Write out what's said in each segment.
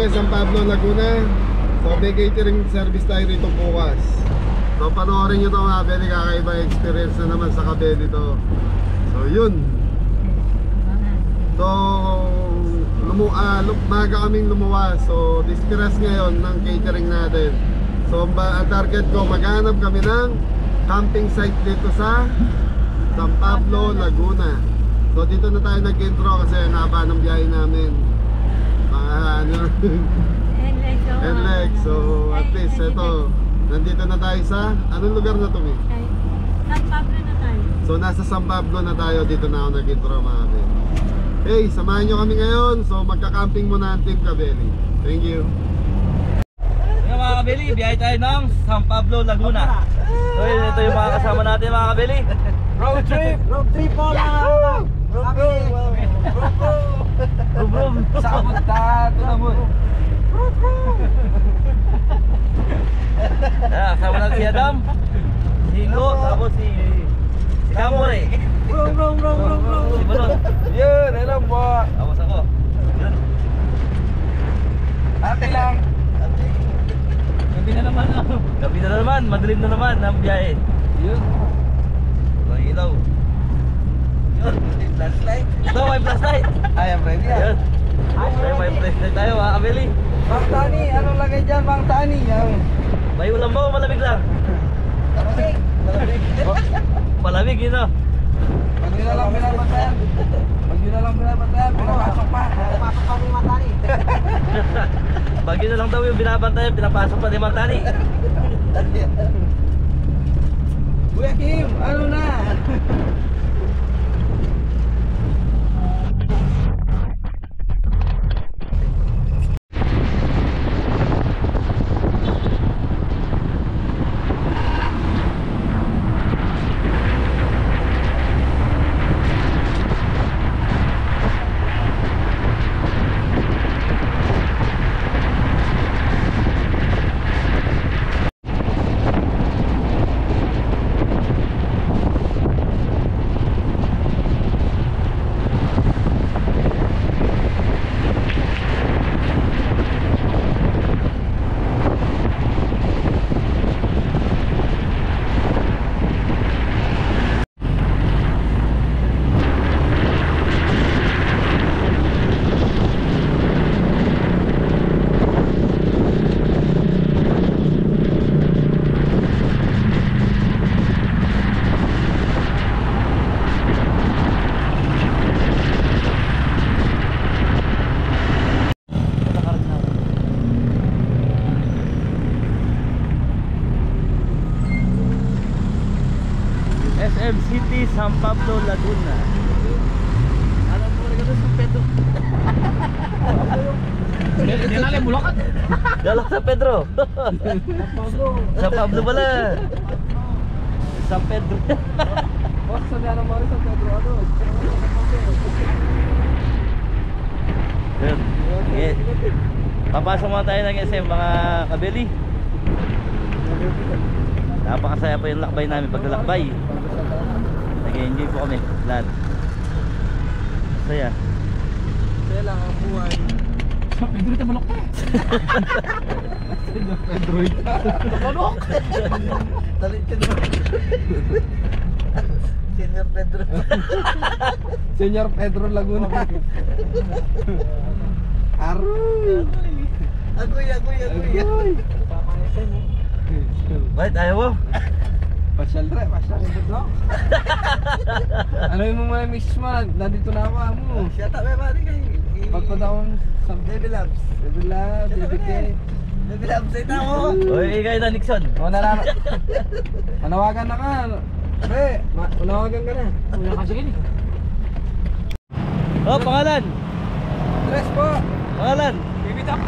San Pablo, Laguna. So may catering service tayo rito bukas. So panoorin nyo ito mga Kabeli, kakaibang experience na naman sa Kabeli to. So yun. So maaga kaming lumuwas. So discuss ngayon ng catering natin. So ang target ko, maghanap kami ng camping site dito sa San Pablo, Laguna. So dito na tayo nag-intro kasi haba ng biyahe namin. NLEX. So at least ito, nandito na tayo sa anong lugar na to, San Pablo na tayo. So nasa San Pablo na tayo. Dito na ako nag-intro mga Kabeli. Hey, samahan nyo kami ngayon. So magka-camping muna ang Team Kabeli. Thank you. Mga Kabeli, biyahe tayo ng San Pablo, Laguna. So ito yung mga kasama natin mga Kabeli. Road trip po mga Brum sa punta ito na mo. kasama natin si Adam, si Ingo, tapos si Kamore, si Balon. Yun, alam po. Tapos ako. Yun. Ate lang. Gabi na naman. Gabi na naman, madilim na naman ang biyahe. Yun. Ang ilaw. Yun. Flashlight. Ito, may flashlight. I am ready. Yun. May flashlight tayo mga Kabeli. Mang Tani, anong lagay dyan Mang Tani? May ulam ba o malamig lang? Malamig. Malamig yun o. Pag yun na lang binabantayan. Pinapasok pa. Pinapasok pa ni Mang Tani. Pag yun na lang daw yung binabantayan, pinapasok pa ni Mang Tani. Kuya Kim, ano na? SM City, San Pablo, Laguna. Alam mo rin San Pedro. Dinali Bulacan. Dala San Pedro. San Pablo pala. San Pedro. Boss, saan na naman San Pedro? Ano? Yun. Okay. Papasok muna tayo ng SM mga Kabeli. Napakasaya pa yung lakbay namin paglalakbay. Nag-enjoy po kami lahat. Saya. Saya lang ang buhay. Pedro ito manok pa. Pedro ito manok. Talit ka naman. Senior Pedro. Senior Pedro Laguna. Aroy. Agoy. Papangitin mo. Bakit ayaw mo? Pasyal re, pasyal. Ano yung mga miss mo? Nandito na ako mo. Siya ta, may mali kayo. Pagpadaon sa Baby Labs. Baby Labs, Baby K. Baby Labs, ay tao. Uy, kayo na Nixon. Manawagan na ka. Pre, manawagan ka na. Wala kasi gini. Oh, pangalan. Tres po. Pangalan. Baby Duck.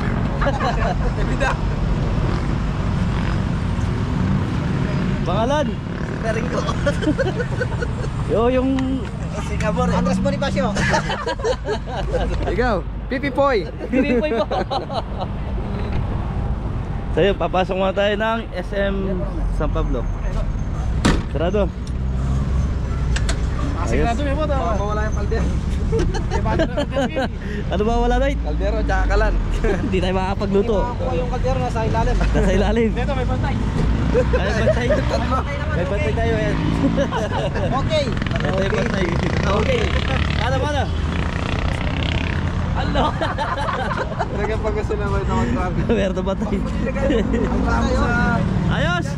Baby Duck. Pangalan. partnerin ko. Yo, yung... Si Cabor. Andres Bonifacio. Ikaw, Pipi Poy. Pinipoy po. So yun, papasok muna tayo ng SM San Pablo. Sarado. Ayos. Mawala yung kaldero. Ano ba wala night? Kaldero, tsaka kalan. Hindi tayo makakapagluto. Ako yung kaldero nasa ilalim. Nasa ilalim. Dito may bantay. May bantay. May bantay tayo yan. Okay. May bantay. Okay. Ano? Hello. Talaga pag gusto na may nakag-grab. Meron bantay. Ang tama sa... Ayos!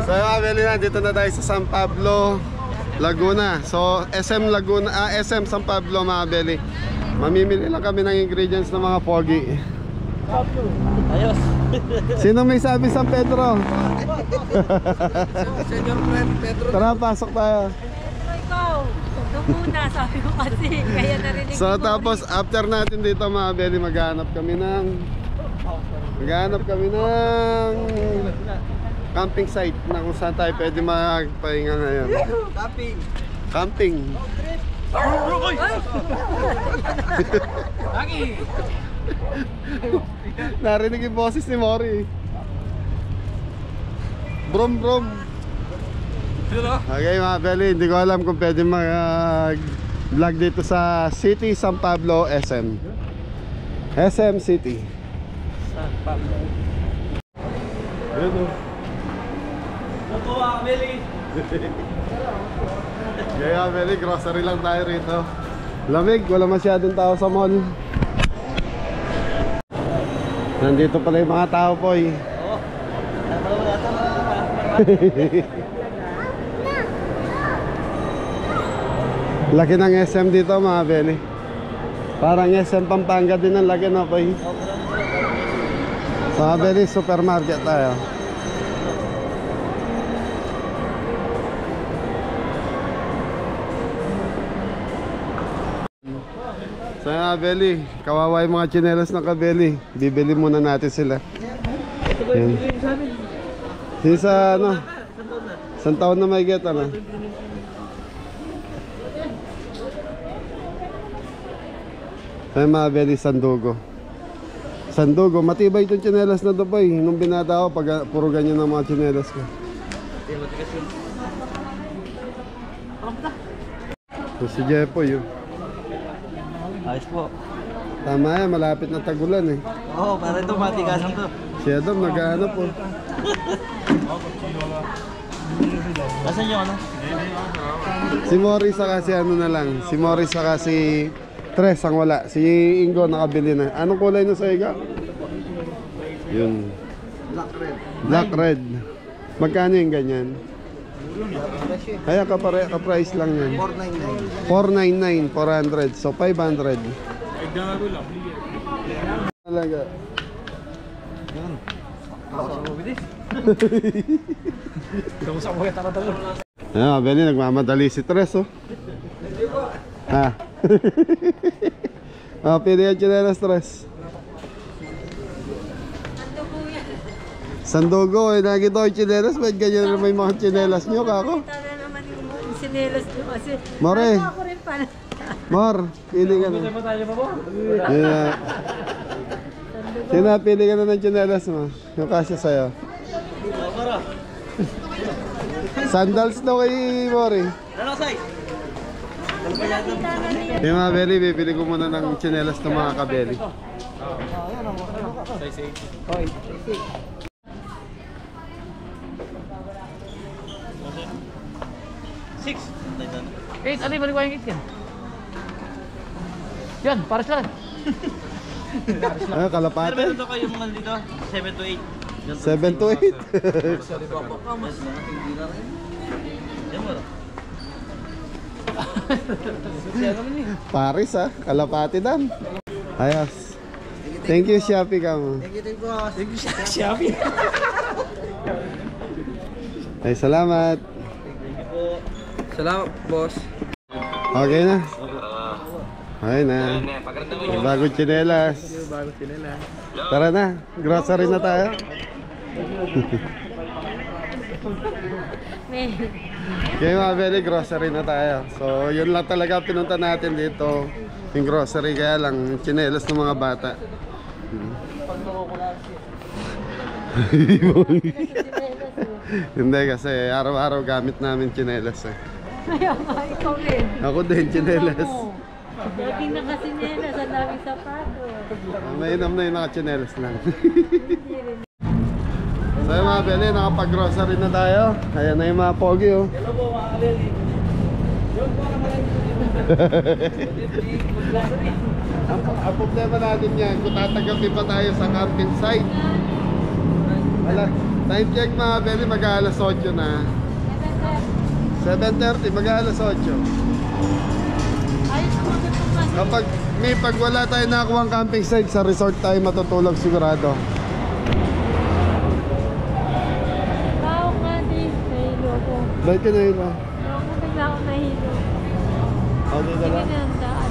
So mga Beli, dito na tayo sa San Pablo, Laguna. So SM Laguna, SM San Pablo mga Beli. Mamimili lang kami ng ingredients ng mga pogi. Ayos. Sino may sabi San Pedro? Senior friend, Pedro. Tara, pasok tayo. Pero ikaw, doon muna, sabi ko kasi. Kaya narinig So ko. tapos after natin dito mga Beli, maghanap kami ng camping site na kung saan tayo pwede magpahinga ngayon. Camping. Camping. Narinig yung boses ni Mori. Brom brom. Okay mga Beli, hindi ko alam kung pwede mag-vlog dito sa City San Pablo SM. SM City. San Pablo. Yun o. Luto ang Beli. Kaya Beli, grocery lang tayo rito. Lamig, wala masyadong tao sa mall. Nandito pala yung mga tao po eh. Oo. Ano pala wala ito? Laki ng SM dito mga Beli. Parang SM Pampanga din ang laki na po eh. Mga Beli, supermarket tayo. So mga Beli, kawawa yung mga tsinelas ng Kabeli. Bibili muna natin sila. Ito ba yung bigay sa amin? Yung sa ano, isang taon na may get ano. Ay mga Beli, Sandugo. Sandugo, matibay itong tsinelas na to boy. Nung binata ako, puro ganyan ang mga tsinelas ko. So, si Jepoy yun. Ayos po. Tama yan, malapit na tagulan eh. Oo, para ito matigasan to. Si Adam naghahanap po. Nasaan yung ano? Si Morris saka si ano na lang. Si Morris saka si Tres ang wala. Si Ingo nakabili na. Anong kulay na sa iga? Yun. Black red. Magkano yung ganyan? Kaya ka-price lang yan. 499, 400. So 500. Talaga. Ayan, Beli, nagmamadali si Tres, oh. Ha? Pili yan tsinelas, Tres. Sandugo, eh, nakita ko yung tsinelas. Ba't ganyan na may mga tsinelas nyo, kako? Tara naman yung sinelas nyo kasi. More. Ano ako rin pala. Mor, pili ka na. Yeah. Sina, pili ka na ng tsinelas mo. Yung kasya sa'yo. Sandals daw kay Mori. Ano size? Yung mga Beli, bibili ko muna ng tsinelas ng mga Kabeli. Six. Ano yung maliwayang 8 yan? Yan, pares lang. Ano, kalapate? Meron to kayong nandito? 7 to 8. 7 to 8. Yan mo. Paris ah, kalapate dan. Ayos. Thank you, Shopee ka mo. Thank you, Shopee. Ay, salamat. Salamat, boss. Okay na. Okay na. Bagong tsinelas. Tara na, grocery na tayo. May, Kaya mga beli, grocery na tayo. So yun lang talaga pinunta natin dito. Yung grocery, kaya lang yung tsinelas ng mga bata. Hindi kasi araw-araw gamit namin tsinelas eh. kaya nga, ikaw rin. Ako din, tsinelas. Laging nakasinelas, ang daming sapatos. Mainam na yung naka-tsinelas lang. So yung mga beli, nakapag-grocery na tayo. Ayan na yung mga pogi oh. Hello po mga kabeli. Yung po naman Ang problema natin yan, kung tatagabi pa tayo sa camping site. Wala, time check mga beli, mag-aalas 8 na. 7:30, mag-aalas 8. Ayos ko Kapag pag wala tayo nakakuha ang camping site, sa resort tayo matutulog sigurado. Tao nga din, nahilo ko. Bakit ka nahilo? Ako bigla ako nahilo. Okay ka Sige lang? na ang daan.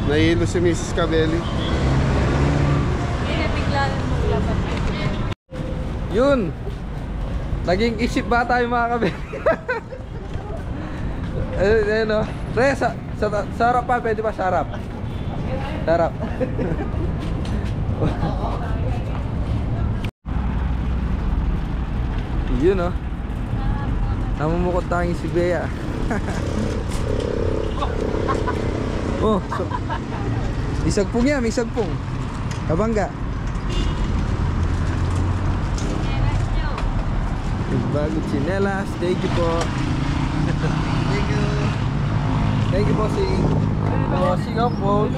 Nahilo si Mrs. Cabelli. Hindi na bigla na maglabas. Yun! Naging isip ba tayo mga kabeli? Ayun o. Re, sa harap pa, pwede ba sa harap? Sa harap. Yun o. Namumukot tanging si Bea. Oh, so, isagpong yan, isagpong. Kabangga. Bago chinelas, thank you po. Thank you. Thank you po si Singapore.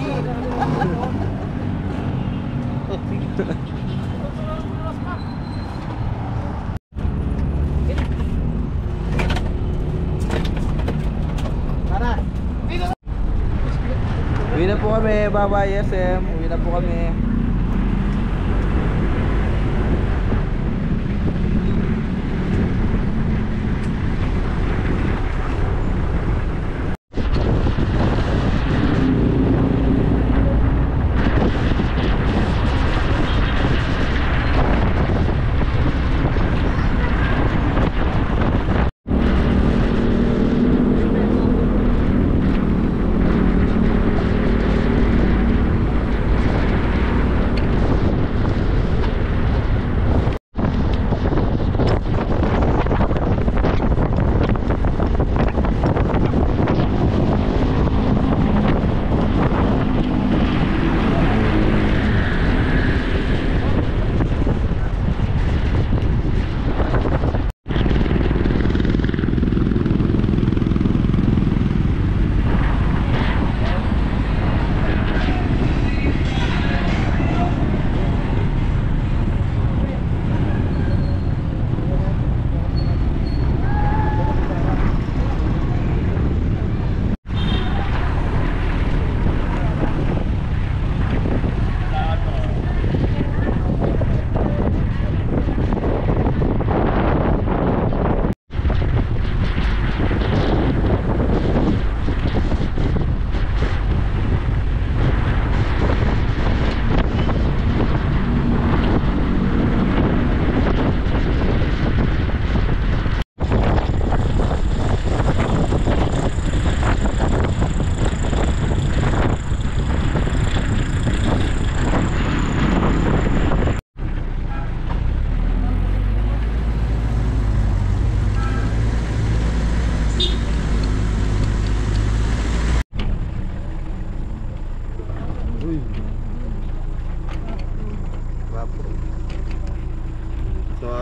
Uwi na po kami, bye-bye SM. Uwi na po kami.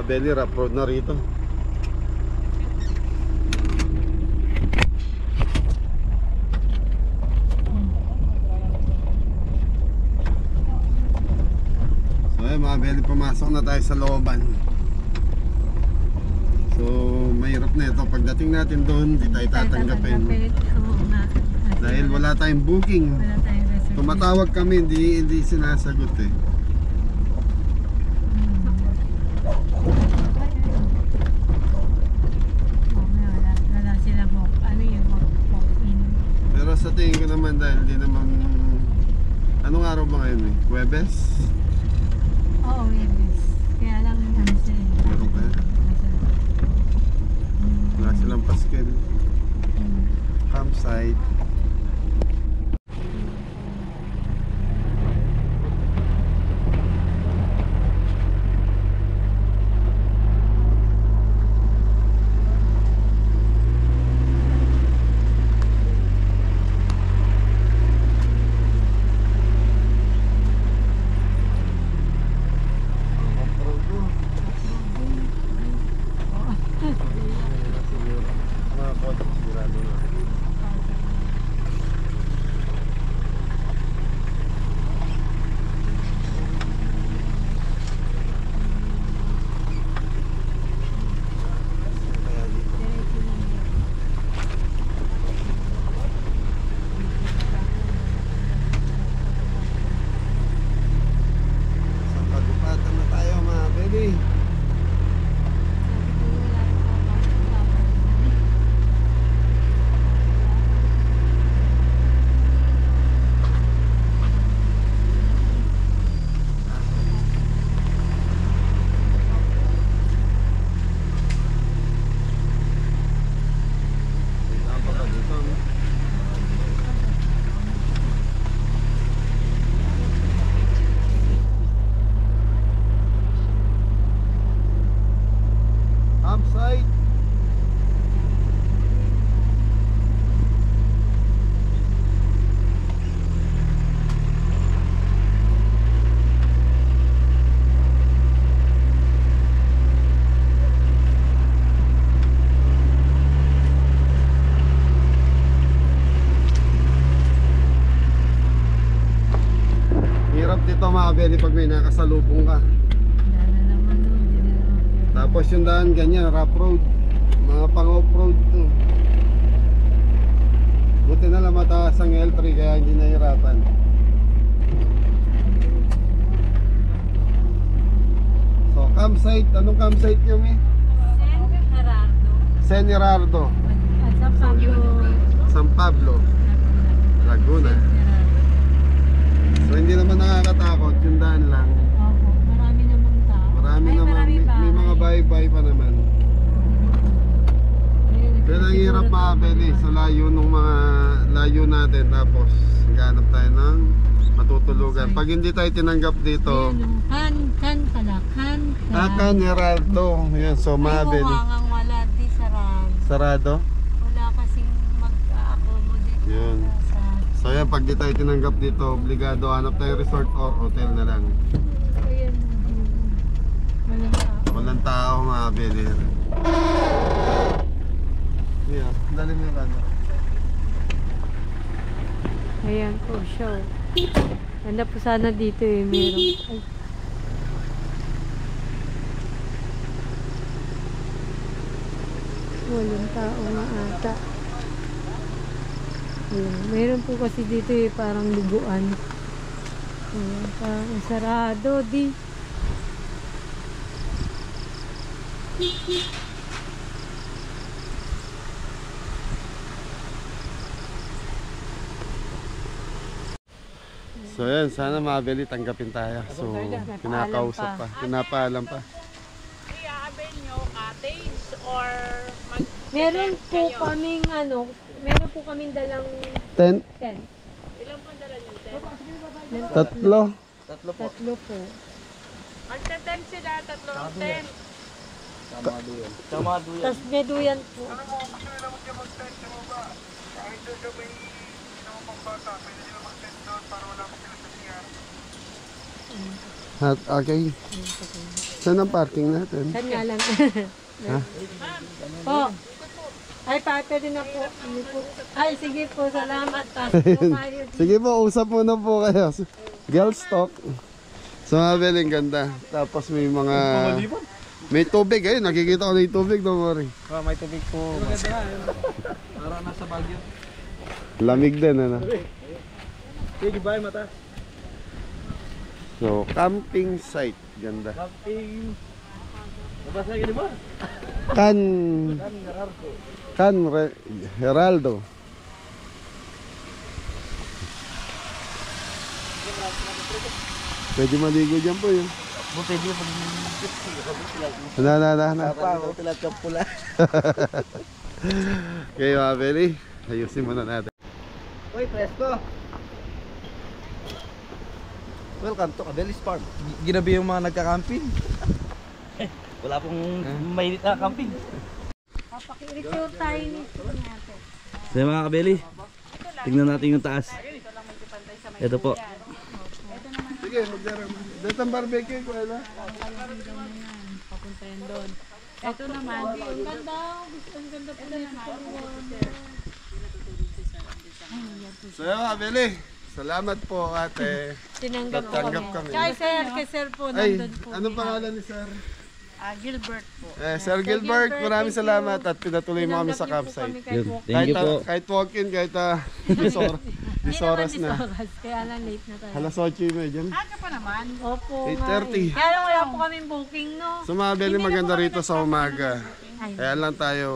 Belly, rough road na rito. So ayun mga Belly, pumasok na tayo sa looban. So mahirap na ito. Pagdating natin doon, di tayo tatanggapin. Oo nga. Dahil wala tayong booking. Wala tayong reservation. Tumatawag kami, hindi sinasagot eh. Wala sila book. Ano yung walk-in? Pero sa tingin ko naman dahil di naman... Anong araw ba ngayon eh? Huwebes? Oo, yes. Kaya lang Meron ka. Wala silang paskin. Campsite. Campsite. Hirap dito makabili pag may nakasalubong ka. Tapos yung daan ganyan, rough road. Mga pang off-road to. Buti na lang mataas ang L3 kaya hindi nahirapan. So campsite, anong campsite nyo mi? San Gerardo, At sa Pablo, San Pablo, Laguna. So hindi naman nakakatakot, yung daan lang. opo, marami namang tao. Marami Ay, naman, may mga bahay-bahay pa naman. Pero ang hirap makabili sa layo nung mga layo natin. Tapos naghanap tayo ng matutulugan. Pag hindi tayo tinanggap dito, Kan Gerardo. Yan, so mabili. Ay, wala, di sarado. Sarado? Wala kasing mag-accommodate. Yun. So yan, pag di tayo tinanggap dito, obligado hanap tayo resort or hotel na lang. Ayan, walang tao. Walang tao makabili. Yeah, dali mo yung ano. Ayan po siya. Ganda po sana dito eh, meron. Ay. Walang tao nga ata. Ayan, meron po kasi dito eh, parang luguan. Ayan, parang sarado di. So yan, sana mabili, tanggapin tayo. So, pinakausap pa, pinapaalam pa. Iaabel nyo cottage or mag Meron po kaming ano, meron po kaming dalang 10? tent. ilang pang dala nyo? Tent? Tatlo? Tatlo po. Magta-tent sila, tatlong tent. Tama duyan. Tapos may duyan po. At, okay. Saan ang parking natin? Saan nga lang. Ha? Po. Ay, pwede na po. Ano po. Ay, sige po. Salamat. Tumayo. Sige po, usap muna po kayo. Girls talk. So mabiling ganda. Tapos may mga... May tubig eh. Nakikita ko na yung tubig. Don't worry. May tubig po. Para nasa Baguio. Lamig din ano. Sige, bye mata. So, camping site. Ganda. Camping. Nabasa gini ba? Kan Geraldo. Pwede maligo dyan po yun. Buti di pag Na. tilat ka pula. Okay mga Beli, ayusin muna natin. Uy, presto. Welcome to Abelis Farm. Ginabi yung mga nagka-camping. Wala pong mainit na camping. Papaki-review tayo nito natin. So mga kabeli, tingnan natin yung taas. Ito po. Sige, magdarang. Dito ang barbecue ko, Ella. Papunta yan doon. Ito naman, ang ganda. Ang ganda po na So yun mga Beli, salamat po ate. Tinanggap Tatanggap kami. kami. Kay sir po, Ay, nandun po. anong pangalan ni Sir? Gilbert po. Sir Gilbert, maraming thank you. salamat at pinatuloy mo kami sa Tinanggap niyo po campsite. kami kahit walk. Thank you po. Kahit walk-in, kahit Hindi disoras naman na. disoras, kaya lang late na tayo. Halas 8:30 dyan. Aga pa naman. Opo, 8:30. nga eh. Kaya lang wala po kaming booking, no? So mga Beli, maganda rito sa umaga. Ay, Kaya lang tayo,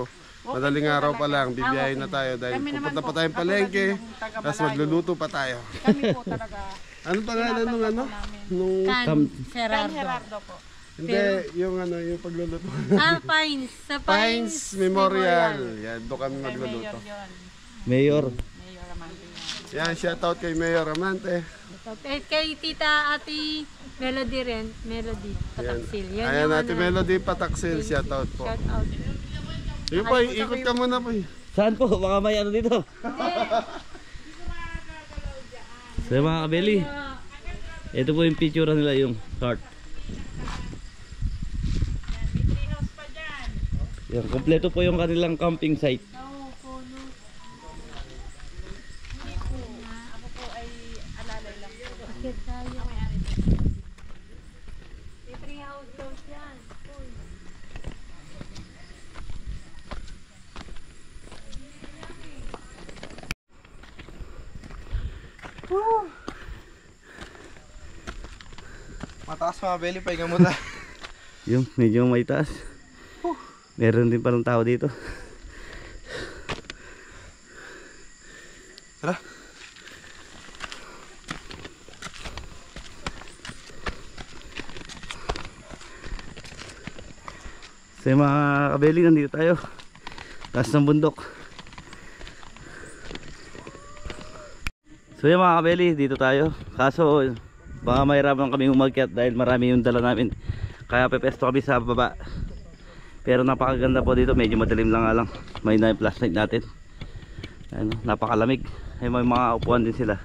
madaling araw pa lang, bibiyahin na tayo dahil pupunta pa tayong palengke, tapos magluluto pa tayo. Kami po talaga. Anong pangalan nung ano? Nung, Can Gerardo. Gerardo po. hindi, yung ano, yung pagluluto. Pines. Sa Pines Memorial. Yan, doon kami magluluto. Yun. Mayor. Mayor Amante yan. Yan, shoutout kay Mayor Amante. Kay Tita Ate Melody rin. Melody. Pataksil. Yan Ayan yung natin ano, Melody Pataksil, shoutout po. shout out. Yung po, ikot ka muna po. Saan po? Baka may ano dito. So mga kabeli, ito po yung picture nila, yung cart. Yan, kompleto po yung kanilang camping site. Oo, puno. Ako po ay alalay lang po. Bakit tayo? May tree house daw yan. Uy. Mataas mga belly, pahinga muna. Yung medyo may taas. Meron din palang tao dito. Tara. So yung mga kabeli, nandito tayo. Taas ng bundok. So yung mga kabeli, dito tayo. Kaso baka mahirapan kami umakyat dahil marami yung dala namin. Kaya pepesto kami sa baba. Pero napakaganda po dito, medyo madilim lang nga lang. May na yung flashlight natin. Ayun, napakalamig. Ay may mga upuan din sila.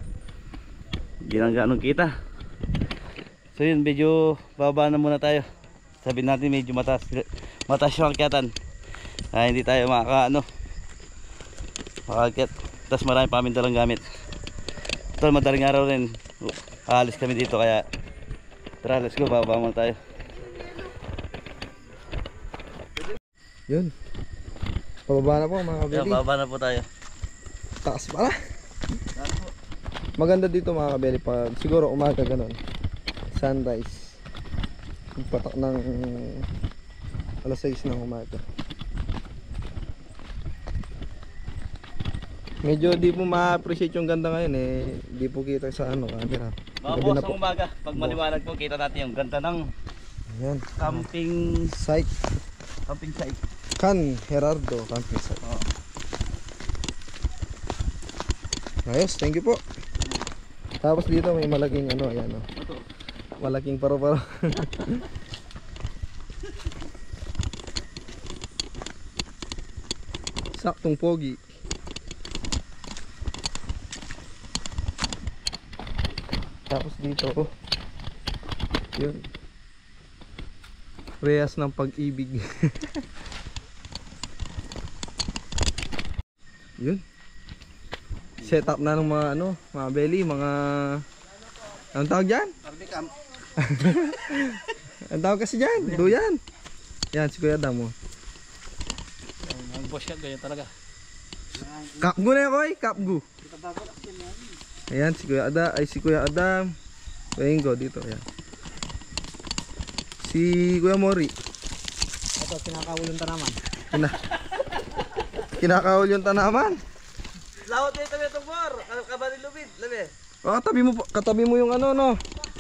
Hindi lang ganong kita. So yun, medyo bababa na muna tayo. Sabihin natin medyo mataas yung akyatan. Hindi tayo makaakyat. Tapos marami pa kami dalang gamit. Ito madaling araw rin. Aalis kami dito kaya tara, let's go, bababa muna tayo. Yun. Pababa na po mga Yan, kabeli. bababa na po tayo. Taas pala. Maganda dito mga kabeli pag siguro umaga ganun. Sunrise. Yung patak ng alas 6 ng umaga. Medyo di po ma-appreciate yung ganda ngayon eh. Di po kita sa camera. Mga Gabi boss, na po. ng umaga, pag maliwanag po, kita natin yung ganda ng Ayan. camping Site. site. Can Gerardo Camping Site. Oo. Ayos, thank you po. Tapos dito may malaking ano, ayan oh. Malaking paro-paro. Saktong pogi. Tapos dito oh. Yun. Reyes ng pag-ibig. Yun. Set up na ng mga ano, mga belly, mga anong tawag diyan? Barbecam. Ang tawag kasi diyan, duyan. Yan si Kuya Damo. Ang boss yan, ganyan talaga. Kapgu na koy, kapgu. Ayan si Kuya Ada, ay si Kuya Adam. Kuya Ingo dito, ayan. Si Kuya Mori. Ito, kinakawul yung tanaman. Kinakahol yung tanaman. Lawat dito ito por, kabali lubid, labi. Katabi mo yung ano no.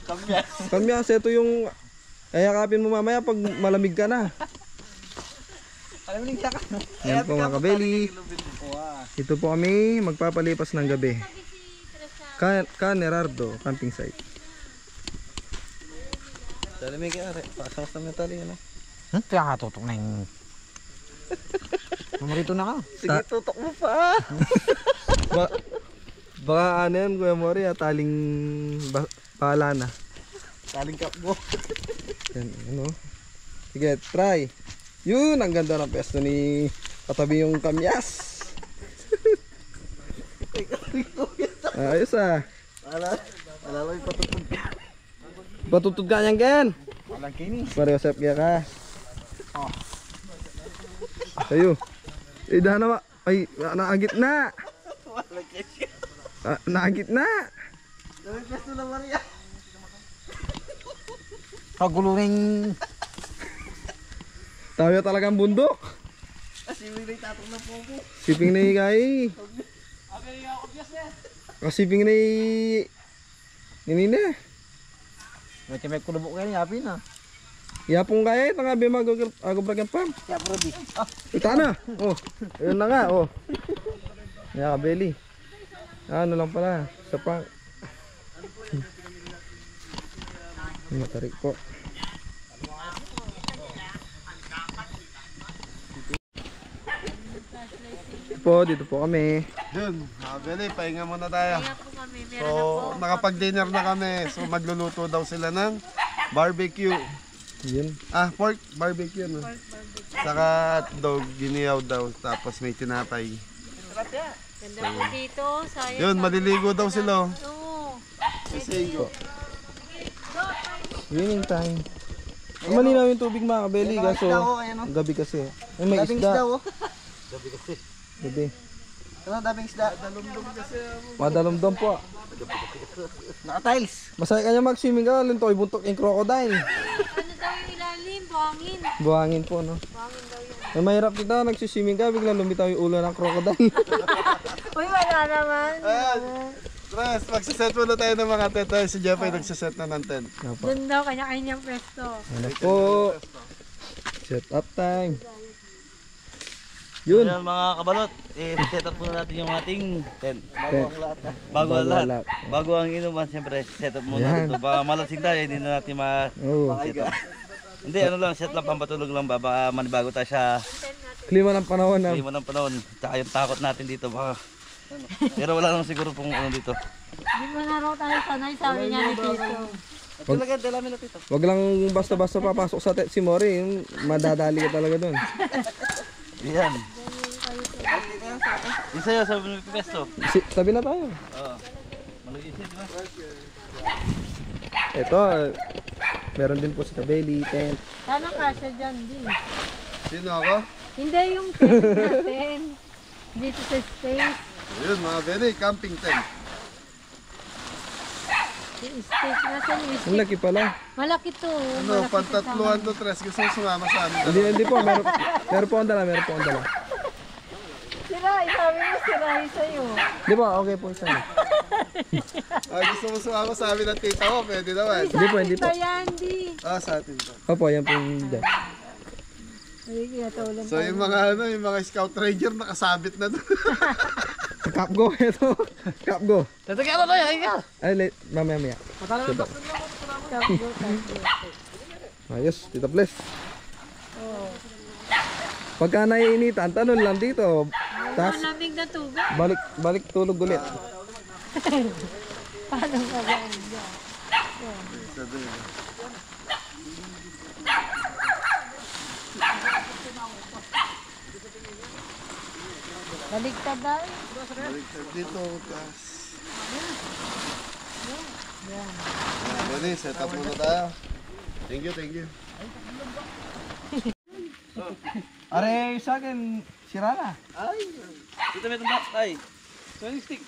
Kamyas. Kamyas, ito yung Ay, yakapin mo mamaya pag malamig ka na. Yan po mga kabeli. Ito po kami magpapalipas ng gabi. Canerardo camping site. Talamig ka, pasang sa metali ano? Kaya katutok na yung... Mamarito na ka. Sige, tutok mo pa. Baka ano yan, Kuya Mori, taling bahala na. Taling cup mo. Yan, ano. Sige, try. Yun, ang ganda ng pesto ni katabi yung kamyas. Ayos ah. Wala lang yung patutog. Patutod ka niyang Ken. Walang kini. Pareho sep kaya ka. Tayo. Dah na ay naagit na. Naagit na. Paguluring... Tayo talagang bundok. Siping na ikay. Kasiping na Nina. Macam may kulubok kayo, yapi na. Yapong kaya ito nga bima agobrak yung pam. Ya, Brody. Ito na. Oh, ayun na nga. Oh. Ya, kabeli. Ano lang pala. Sa pang. Matarik po. Dito po kami. Yun, Beli, pahinga muna tayo. Kaya po kami, meron So, na po. nakapag-dinner na kami. So, magluluto daw sila ng barbecue. Yun. Pork barbecue, no? Saka hotdog, giniyaw daw. Tapos may tinapay. Ganda po dito. Sayang. Yun, maliligo daw sila. Oo. Sisigo. Swimming time. Ang malinaw yung tubig mga kabeli. Kaso, gabi kasi. Ay, may isda. Gabi. Ano daming isda? Madalumdom po. Naka-tiles. Masaya kanya mag-swimming ka. Lintoy buntok yung crocodile. Ano daw yung ilalim? Buhangin. Buhangin po, no? Buhangin daw yan. Ay, mahirap kita. Nagsiswimming ka. Biglang lumitaw yung ulo ng crocodile. Uy, wala naman. Tres, magsiset muna tayo ng mga tent. Si Jeff ay nagsiset na ng tent. Doon daw, kanya-kanyang pwesto. Ano po? Set up time. Yun. Ayan mga kabalot, set up muna natin yung ating tent. Bago ang Bago lahat. Bago ang inuman, siyempre set up muna Yan. ito. Baka malasing tayo, hindi na natin ma-set Oh. up. Hindi, ano lang, set lang, pampatulog lang ba? Baka manibago tayo sa Klima ng panahon na. klima ng panahon. Tsaka yung takot natin dito. Baka. Pero wala naman siguro pong ano dito. Di ba na raw tayo sanay, sabi niya ni Tito. Wag lang basta-basta papasok sa tent si Mori. Yung madadali ka talaga doon. Yan. Isa yun, sabi mo pipesto. Tabi na tayo. Oo. Malagisi, di ba? Ito, meron din po sa Kabeli tent. Sana kasya dyan, din. Sino ako? Hindi yung tent natin. Dito sa space. Yun, mga Beli, camping tent. Yung space, nasa yung Ang space. laki pala. Malaki to. Ano, pantatluhan to, Tres. Gusto mo sumama sa amin? Hindi po, meron po ang dala, meron po ang dala. Siray, sabi mo siray sa'yo. Di ba? Okay po isa. Gusto mo sumama sa amin ng tita ko? Pwede naman. Hindi po, hindi po. Bayan, di. Sa atin to. Opo, yan po yung deck. Ay, kinataulan So, yung mga yung mga scout ranger nakasabit na doon. Capgo, ito. Capgo. Tatagyan mo tayo, higa! Ay, mamaya. Diba? Ayos, Tita Bless. Pagka naiinitan, tanong lang dito. Tas, Malamig na tuga. balik tulog ulit. Paano ka ba dyan? Baligtad dahil. Dito, tas. Beli, set up muna tayo. Thank you, thank you. Are, sa akin, sira na. Dito may tumbak, ay. Ito yung stick.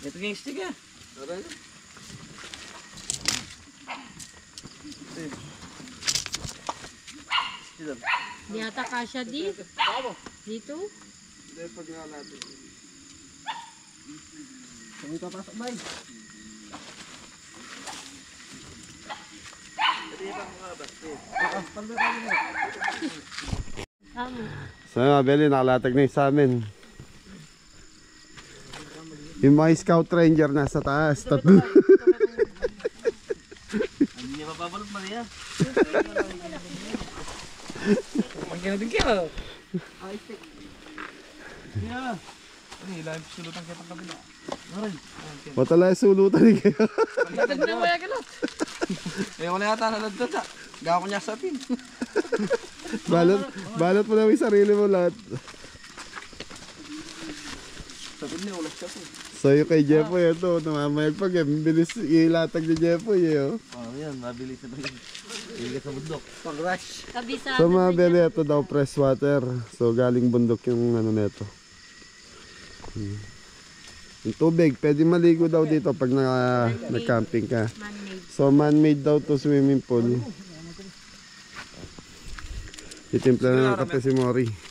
Ito yung stick eh. Di ata kasya di. Dito. Hindi, pag nga natin. Kami papasok, bay. So mga Beli, nakalatag na yung sa amin. Yung mga scout ranger nasa taas, tatlo. Hindi pa pabalot Maria. Pagkina din kayo. Matala yung sulutan ni kayo. Hindi mo yan kilot. Eh wala yata nalad doon sa. Gawa ko niya sa pin. Balot mo lang yung sarili mo lahat. Sa pin niya ulas siya po. So yung kay Jeffoy, ito, namamayag pag bilis ilatag ni Jeffoy eh. Oh, yan, mabilis na rin. Iligas sa bundok. Pag-rush. Kabisado. So mga Beli, ito daw fresh water. So galing bundok yung ano neto. Yung tubig, pwede maligo daw dito pag nag-camping ka. Man-made. So man-made daw to swimming pool. Itimpla na ng kape si Mori.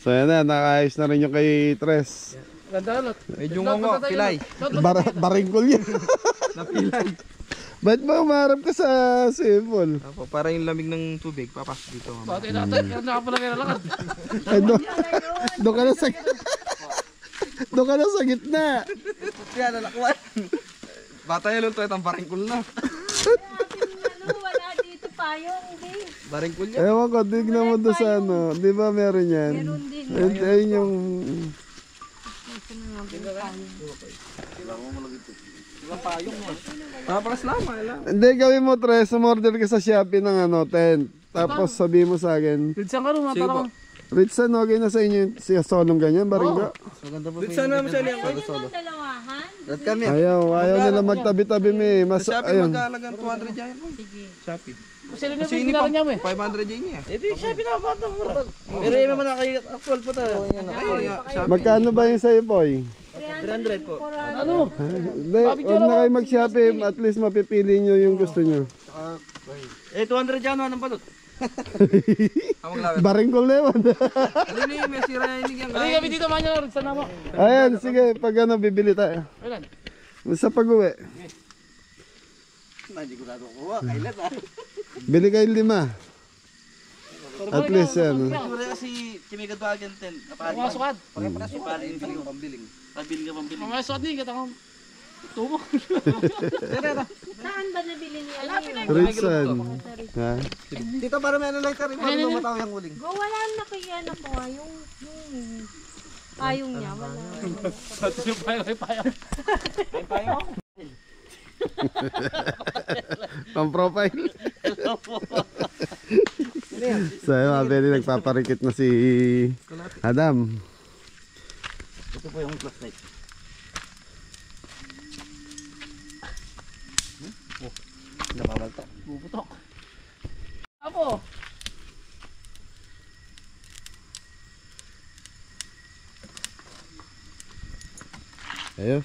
So yan na, nakaayos na rin yung kay Tres. Ganda lot. Medyo ngongo, pilay. Baringkol yan. Napilay. Ba't ba umarap ka sa swimming pool? Apo, para yung lamig ng tubig, papasok dito. Bakit natin? Kaya ka pala kaya lakad. Ay, doon ka na sa doon ka na sa gitna. Kaya nalakwan. Bata niya lang to, itang baringkul na. Wala dito payong, hindi. Baringkul niya. Ewan ko, tignan mo doon sa ano. Di ba meron yan? Meron din. Ayun yung... Paparas lama, lang. Hindi, gawin mo, Tres. Umorder ka sa Shopee ng ano, tent. Tapos sabi mo sa akin. Pidsan ka rin, Sige po. Ritsan, okay na sa inyo yung siya solong ganyan, baringga. Dito sana naman siya niya. Pwede naman dalawahan. At kami. Ayaw nila magtabi-tabi may mas Sa Shopee ayun. magkalagang 200 dyan po. Sige. Shopee. Kasi rin Kasi yung ini niya mo eh. 500 dyan niya. Ito yung Shopee na bata mo. Pero yun naman actual po tayo. Magkano ba yung sa'yo, boy? 300 po. Ano? Hindi, huwag na kayo mag-Shopee. At least mapipili nyo yung gusto nyo. Eh, 200 dyan, anong balot? Amang lawet. Baringkol na yun. Ano ni, may sira na inig yan. Hindi kami dito man nyo, sa nama. Ayan, sige. Pag ano, bibili tayo. Ilan? Sa pag-uwi. Hindi ko nato kuha. Kailan ah. Bili kayo 5. At least yan. Siguro kasi Chimica Duagan 10. Mga sukad. Pambiling ka, pambiling. Mga sukad din, kita kong tubo. Saan ba nabili ni Alina? Ritsan. Ha? Dito para may ano lang ka rin. Para lumataw yung uling. Go, wala na kaya na po. Yung payong niya, wala. Pati yung payo. Pang-profile. So yun, mabili nagpaparikit na si Adam. Ito po yung flashlight. Nababalto. Bubutok. Apo. Ayos.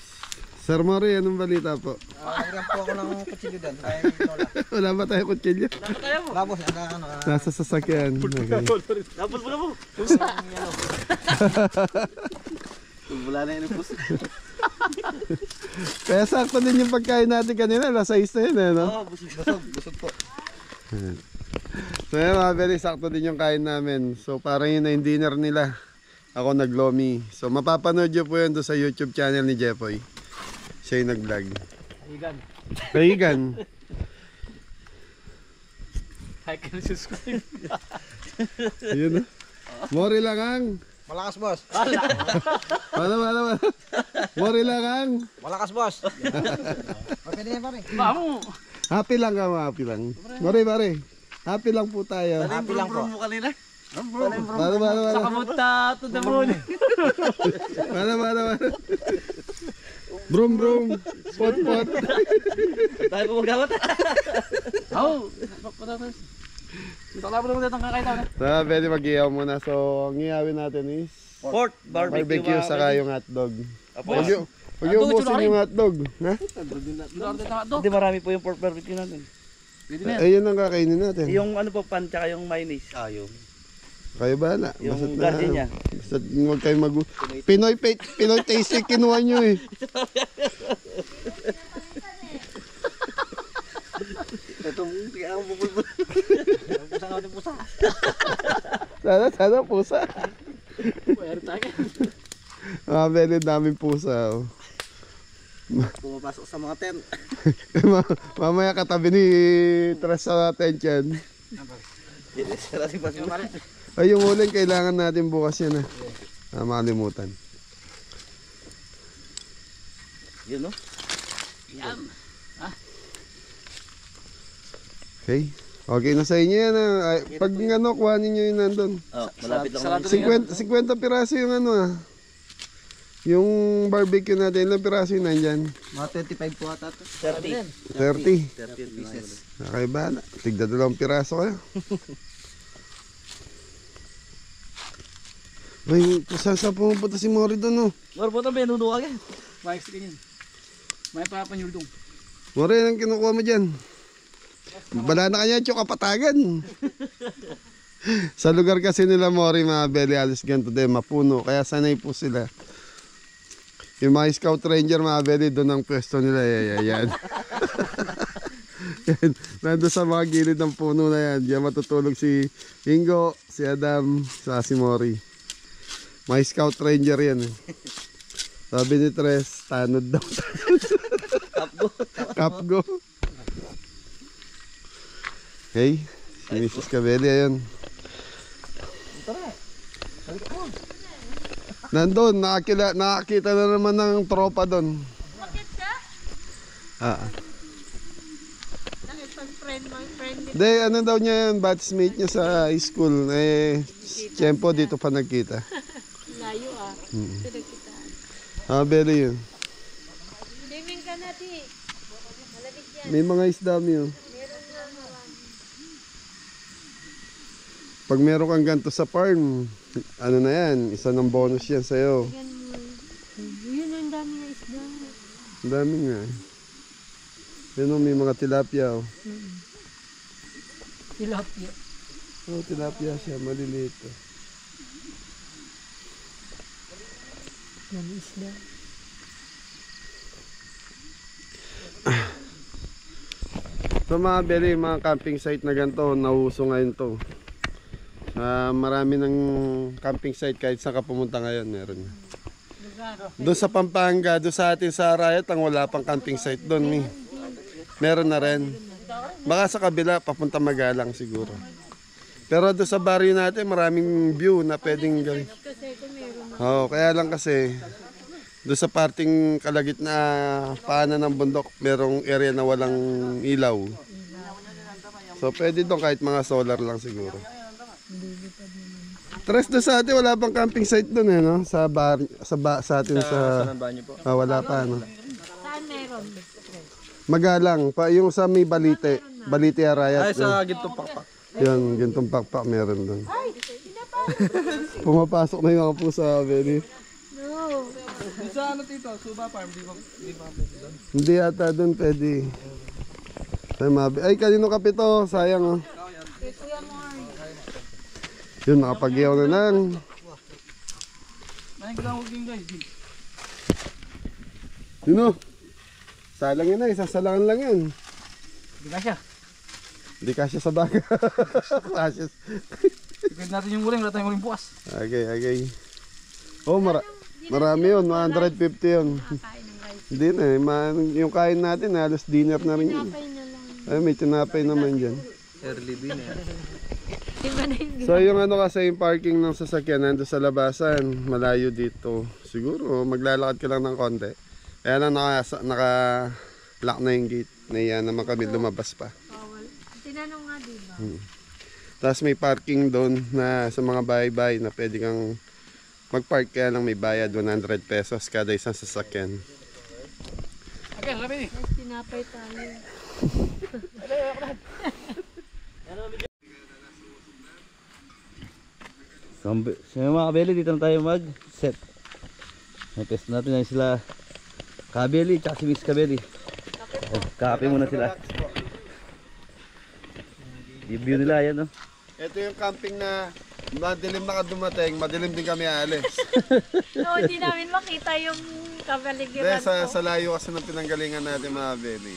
Sir Mori, anong balita po? Nagram po ako ng kutsilyo doon. Ay, lola. Wala ba tayo kutsilyo? Labos, ano, Nasa sasakyan. Okay. Tapos mo na po. Wala na yun yung puso. Kaya sakto din yung pagkain natin kanina. Alas 6 na yun, no? Oo, busog. Busog po. So yun, very sakto din yung kain namin. So parang yun na yung dinner nila. Ako naglomi. So mapapanood nyo po yun doon sa YouTube channel ni Jeffoy. Siya yung nag-vlog. Kaigan. Like and subscribe. Ayun na. Mori lang ang. Malakas, boss. Wala. Mori lang ang. Malakas, boss. Pwede yan, pare. Bamo. Happy lang ka, happy lang. Mori, pare. Happy lang po tayo. Happy lang po. mo kanina. Wala. Kamuta to the moon. Wala. Brum. Pot. Tayo po magawat. Oo. Patatas. Ito lang po naman itong kakaitaw na. So, pwede mag-iyaw muna. So, ang iyawin natin is Pork barbecue. barbecue saka yung hotdog. Apo. Huwag yung ubusin yung hotdog. Ha? Order na ito. Hindi marami po yung pork barbecue natin. Pwede na yan. Ayun ang kakainin natin. Yung ano po pan tsaka yung mayonnaise. Yung Kayo bahala. Yung Basta't garden niya. Basta't huwag kayo Pinoy tasting kinuha nyo eh. Itong ang bubulbul. Pusa nga din pusa. Sana pusa. Very daming pusa. Oh. Pumapasok sa mga tent. Mamaya katabi ni Tres sa tent yan. Ay, yung uling kailangan natin bukas yan makalimutan. Yun no? Okay. Okay na sa inyo yan Pag kuhanin nyo yun nandun. Oh, malapit lang. 50 piraso yung yung barbecue natin. Ilang piraso yun nandyan? Mga 25 po ata to. 30. 30. 30 pieces. Okay ba? Tigda 2 piraso kayo. Ay, saan pumunta si Mori doon Mor po tabi, nuno ka agad. May ganyan. May papanyuldong. Mori, anong kinukuha mo dyan? Bala na kanya tsyo kapatagan. Sa lugar kasi nila Mori, mga belly alis ganito din, mapuno. Kaya sanay po sila. Yung mga scout ranger, mga belly, doon ang pwesto nila. Yan. Nandun sa mga gilid ng puno na yan. Diyan matutulog si Ingo, si Adam, si Mori. Mga scout ranger yan Sabi ni Tres, tanod daw. Kapgo. Okay, si Mrs. Cabelli, ayun. Nandun, nakakita na naman ng tropa doon. Bakit ka? Friend. Hindi, ano daw niya yun, batchmate niya sa high school. Tiyempo dito pa nagkita. Layo Pinagkitaan. Belly yun. Swimming ka na, Ti. Malamig yan. May mga isda yun. Meron nga marami. Pag meron kang ganito sa farm, ano na yan, isa ng bonus yan sa'yo. Yan mo. Yun, ang dami na isda. Ang dami nga. Yun may mga tilapia. Tilapia. Tilapia siya, maliliit. Yan isda. So mga belly, mga camping site na ganito, nauso ngayon to. Marami ng camping site kahit saan ka pumunta ngayon, meron. Doon sa Pampanga, doon sa atin sa Arayat, ang wala pang camping site doon. Meron na rin. Baka sa kabila, papunta Magalang siguro. Pero doon sa barrio natin, maraming view na pwedeng gawin. Kaya lang kasi, doon sa parting kalagit na paanan ng bundok, merong area na walang ilaw. So pwede doon kahit mga solar lang siguro. Tres doon sa atin, wala pang camping site doon no? Sa atin sa wala pa Saan meron? Magalang pa yung sa may Balite Arayat. Ay, sa gintong pakpak. Yan, gintong pakpak meron doon. Pumapasok na yung mga pusa, Benny. No. Sa ano tito? Suba farm, di ba doon? Hindi ata doon pwede. Ay, kanino kapito? Sayang Kuya Mori. Yun, nakapagyaw na lang. Maling lang huwag yung guys. Yun salang yun sasalangan lang yan. Hindi ka siya. Hindi kasya sa baga. Kasya. Tignan natin yung uling, wala tayong uling bukas. Okay. Oh, marami yun, 150 yun. Hindi na yung kain natin, halos dinner na rin yun. Tinapay na lang. Ay, may tinapay naman dyan. Early bin Iba na yung So yung kasi yung parking ng sasakyan nando sa labasan, malayo dito. Siguro maglalakad ka lang ng konti. Kaya lang naka-lock na yung gate. Naiyan naman kami lumabas pa. bawal. Tinanong nga, diba? Tapos may parking doon na sa mga bahay-bahay na pwede kang mag-park, kaya lang may bayad 100 pesos kada isang sasakyan. Okay, labi ni. Yes, tinapay tayo. So mga kabeli, dito na tayo mag-set. Test natin na sila Kabeli, tsaka si Miss Kabeli. Kakape muna sila. Yung view nila, yan no. Ito yung camping na madilim na ka dumating, madilim din kami alis. No, hindi namin makita yung kabaligiran Hindi, sa layo kasi ng pinanggalingan natin mga Beli.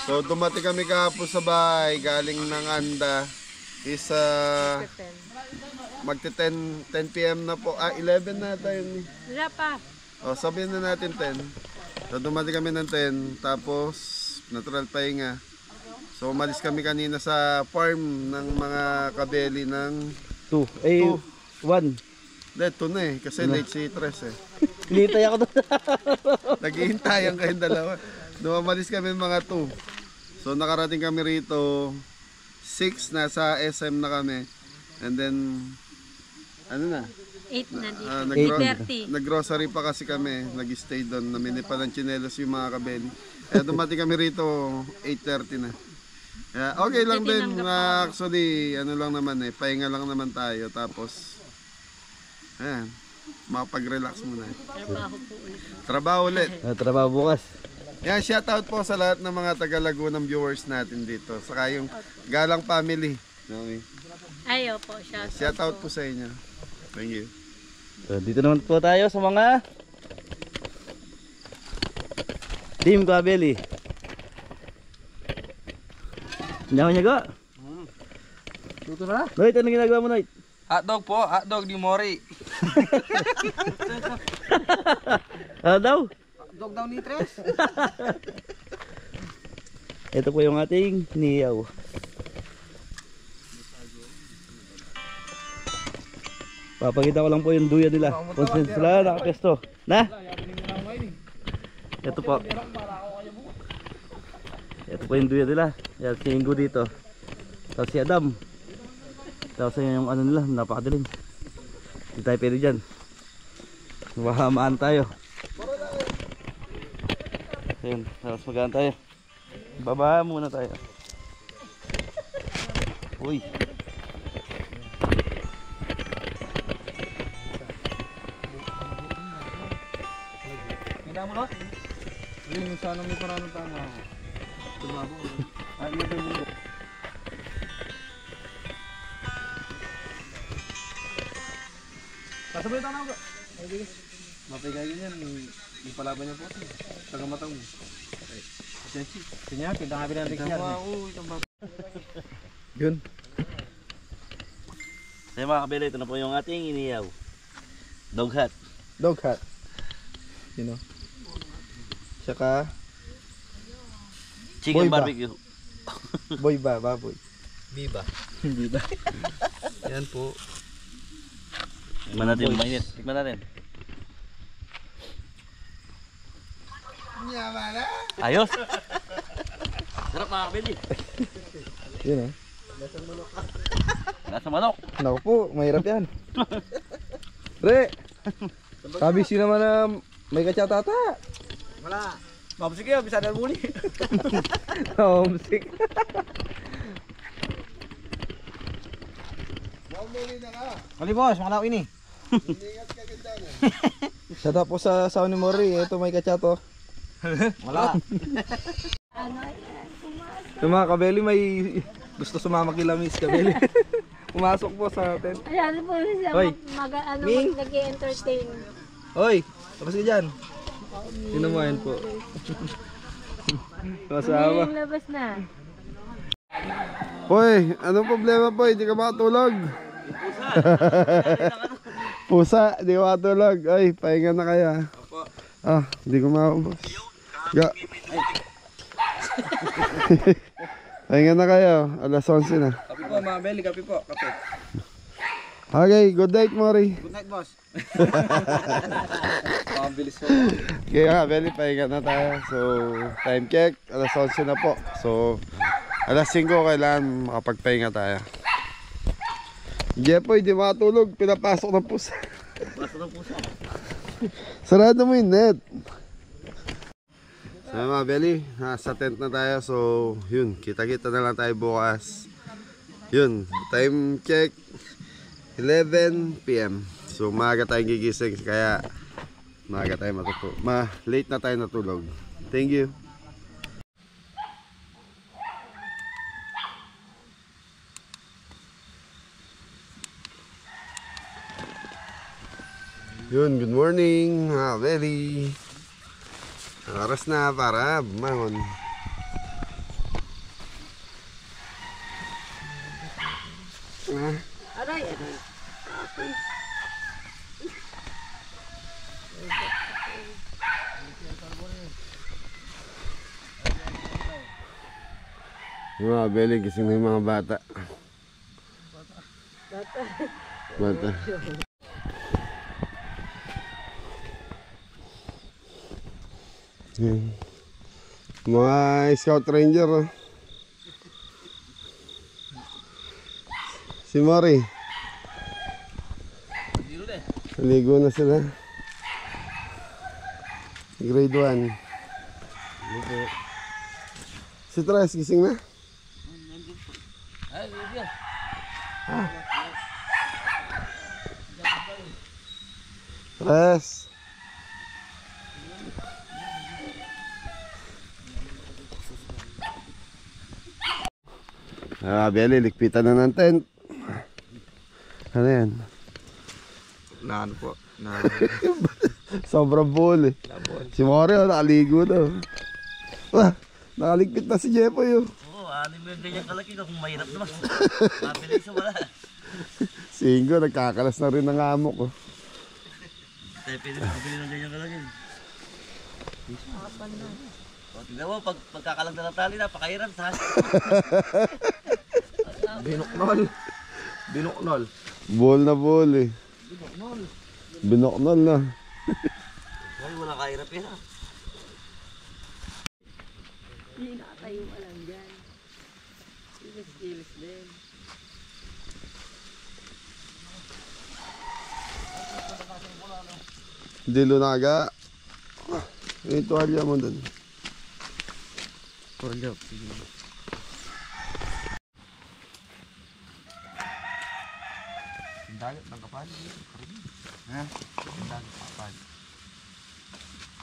So dumating kami kahapon sa bahay, galing ng Anda. Is magti 10 PM na po. 11 na tayo. Wala pa. O sabihin na natin 10. So dumating kami ng 10, tapos natural pahinga. So umalis kami kanina sa farm ng mga kabeli ng 2. Eh, 1. Hindi, 2 na eh, kasi late si Tres eh. Hinihintay ako doon. Naghihintayan kayong dalawa. Umalis kami mga 2. So nakarating kami rito 6, nasa SM na kami. And then ano na? 8 na dito. 8:30. Nag-grocery pa kasi kami, nag-stay doon. Namili pa ng tsinelos yung mga kabeli. Kaya dumating kami rito 8:30 na. Kaya okay lang din. Actually, ano lang naman eh, pahinga lang naman tayo. Tapos ayan, makapag-relax muna. Trabaho po ulit. Trabaho ulit. Trabaho bukas. Yan, shoutout po sa lahat ng mga taga-Laguna viewers natin dito. Saka yung Galang family. Okay. Ayo po, siya. Shoutout po sa inyo. Thank you. So, dito naman po tayo sa mga Team Kabeli. Nyawa-nyaga. Luto na? Noit, anong ginagawa mo, Noit? Hotdog po, hotdog ni Mori. Ano daw? Hotdog daw ni Tres. Ito po yung ating niyaw. Papakita ko lang po yung duya nila. Kung sila nakapesto. Na? Ito po. Ito po yung duya nila. Yan si Ingo dito. Tapos si Adam. Tapos yung ano nila, napakadilim. Hindi tayo pwede dyan. Mahamaan tayo. Ayun, tapos magaan tayo. Baba muna tayo. Uy. Hindi mo no? Yun sana may parang tama. Tumabo. Ay, yun yung kasabay tayo na ako. Mapigay ganyan, yung palaban niya po. Taga matang mo. Sinya, kita nga binantik niya. Yun. Ay mga kabili, ito na po yung ating iniyaw. Dog hat. Dog hat. You know. Tsaka Chicken Boy ba? barbecue. boy ba, baboy. Biba. Biba. Yan po. Tikman natin yung mainit. Tikman natin. Ayos. Sarap mga kabili. Yun Nasa manok. Naku po, mahirap yan. Re! Sabi si naman na may katsatata. Wala. Mabusik yun, bisa na muli. Homesick. Kali boss, makalaw ini. Shout out po sa saw ni Mori. Ito may katsato. Wala. Yung mga kabeli may gusto sumama kila Miss Kabeli. Pumasok po sa tent. Ayan po siya Hoy. Ming. nag-entertain. Hoy, tapos ka dyan. Sinamahin po. Masama. Yung labas na. Poy, anong problema po? Hindi ka makatulog? Pusa, di ka makatulog. Ay, pahinga na kaya. Hindi ko makabos. Pahinga na kayo. Alas 11 na. Kapi po mga belly, kapi po. Kapi. Okay, good night, Mori. Good night boss. Pabilis po. Kaya Beli, pahinga na tayo. So, time check, alas 11 na po. So, alas 5 kailangan makapagpahinga tayo. Jepoy, di makatulog. Pinapasok ng pusa. Pasok ng pusa. Sarado mo yung net. So mga Beli, nasa tent na tayo. So, yun, kita-kita na lang tayo bukas. Yun, time check 11 PM. So maaga tayong gigising, kaya maaga tayo matutulog. Late na tayo natulog. Thank you. Yun, good morning mga kabeli. Oras na para bumangon. Aray, aray. Yung mga kabeli, gising na yung mga bata. Bata. Yan. Mga Scout Ranger, oh. Si Mori. Naligo na sila. Grade 1. Si Tres, gising na? Tres. Beli, likpitan na ng tent. Ano yan? Na ano po? Na Sobrang bol eh. Si Mario, nakaligo na. Wah, nakaligpit na si Jepoy oh. Oo, ano yung ganyan kalaki ka kung mahirap naman. Mabilis sa wala. Si Ingo, nagkakalas na rin ng amok oh. Tayo pwede mabili ng ganyan kalaki. O, tignan mo, pagkakalang na tali na, pakairan sa hasya. binoknol. Binoknol. Bol na bol eh. Binoknol na. Ay, wala kahirap yan ha. Hindi nakatayo ka lang dyan. Kilis-kilis din. Dilo na aga. Yung tuwalya mo dun. Porlop, sige. Dagat ng kapal. Ha? Dagat ng kapal.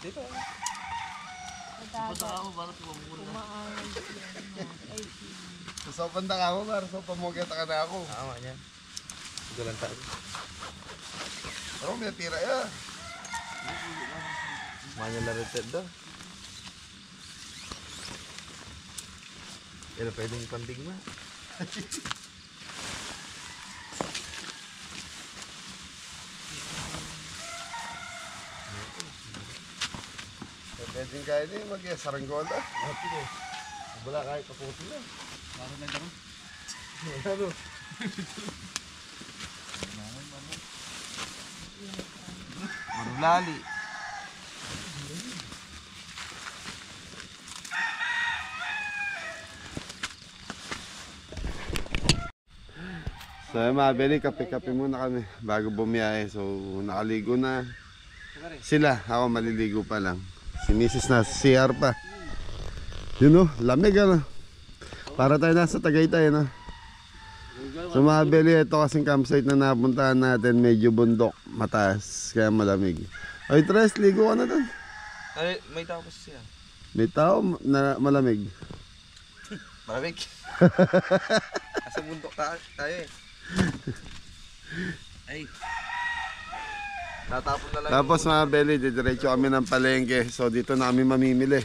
Dito. Punta ka mo, para tumamura. So, panda ka mo, para so pamugeta ka na ako. Tama niya. Galan tayo. Pero may tira ya. Manya larited daw. Pero pwedeng panding ma. Pwedeng kaya din mag-saranggola. Wala kahit kaputi na. Parang lang kami. Ano? Marulali. So mga beli, kape-kape muna kami bago bumiyahe. So nakaligo na sila, ako maliligo pa lang. Si Mrs. na CR pa. Yun o, lamig ano. Para tayo nasa Tagaytay no. So mga beli, ito kasing campsite na napuntahan natin, medyo bundok, mataas, kaya malamig. Ay Tres, ligo ka na dun. Ay, may tao kasi siya. May tao na malamig. Malamig. Asa bundok tayo eh. Ay, Tatapon na lang. Tapos mga beli, didiretso kami ng palengke. So dito na kami mamimili.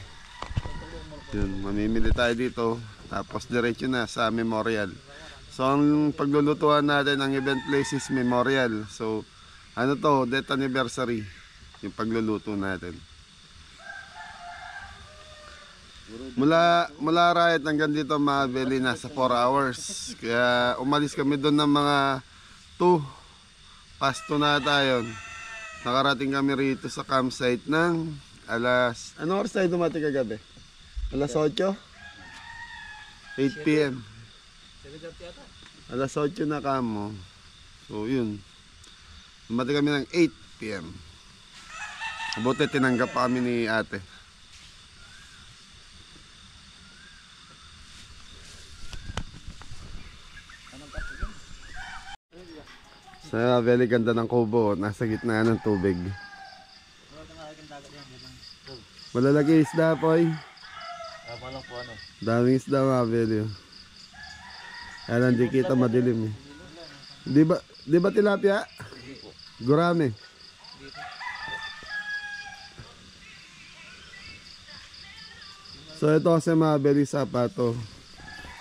Yun, mamimili tayo dito. Tapos diretso na sa Memorial. So ang paglulutuan natin, ang event place is Memorial. So ano to, death anniversary. Yung pagluluto natin. Mula Riot hanggang dito mga beli, nasa 4 hours. Kaya umalis kami doon ng mga 2 past 2 na tayo. Nakarating kami rito sa campsite ng alas... Anong oras tayo dumating kagabi? Alas 8? 8 PM. Alas 8 na kamo. So yun. Dumating kami ng 8 PM. Buti tinanggap pa kami ni ate. Sa very ganda ng kubo, nasa gitna ng tubig. Malalaki isda po ay. tama lang po ano. Daming isda mga very. Kaya hindi kita madilim eh. Di ba tilapia? Gurame. So ito kasi mga belly sapato.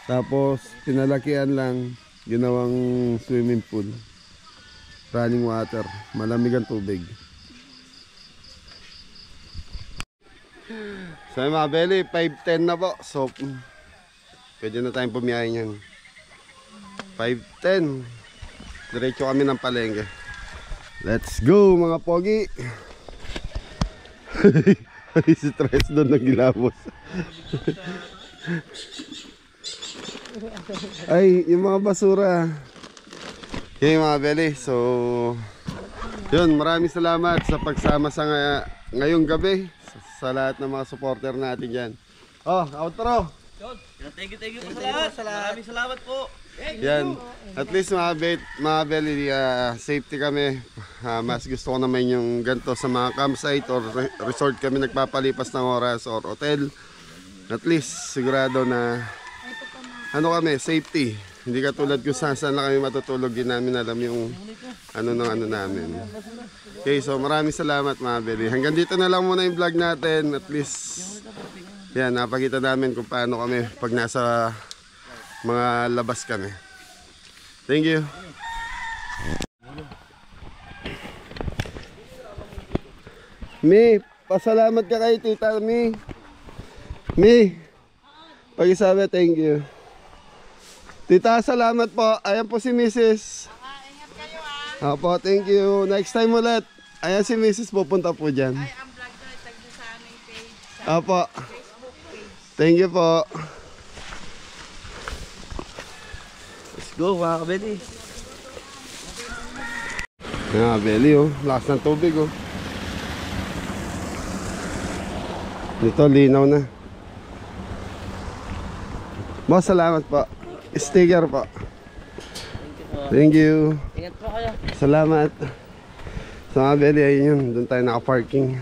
Tapos pinalakihan lang, ginawang swimming pool. Running water, malamig ang tubig. So mga belly, 5:10 na po. So pwede na tayong pumiyahin yan. 5:10. Diretso kami ng palengke. Let's go mga pogi. Stress doon na gilamos. Ay, yung mga basura. Yung mga belly. So yun, maraming salamat sa pagsama sa ngayong gabi, sa lahat ng mga supporter natin dyan. Oh, outro. Thank you po sa lahat. Maraming salamat po. Yan, at least mga belly, safety kami. Mas gusto ko naman yung ganito sa mga campsite or resort kami nagpapalipas ng oras or hotel. At least sigurado na ano kami, safety. Hindi katulad kung saan lang kami matutulog, din namin alam yung ano namin. Okay, so maraming salamat mga belly. Hanggang dito na lang muna yung vlog natin. At least yan, napakita namin kung paano kami pag nasa mga labas kami. Thank you. Mi, pasalamat ka kay Tita Mi. Mi, pakisabi thank you. Tita, salamat po. Ayan po si Mrs. Ingat kayo Apo, thank you. Next time ulit. Ayan si Mrs. pupunta po dyan. Ay, ang vlog ko ay sa aming page. Apo. Facebook page. Thank you po. Let's go mga kabeli. Mga belly oh. Lakas ng tubig oh. Dito linaw na. Boss, salamat po. Sticker po. Thank you. Ingat po kayo. Salamat. Sa mga belly, ayun yun. Doon tayo naka-parking.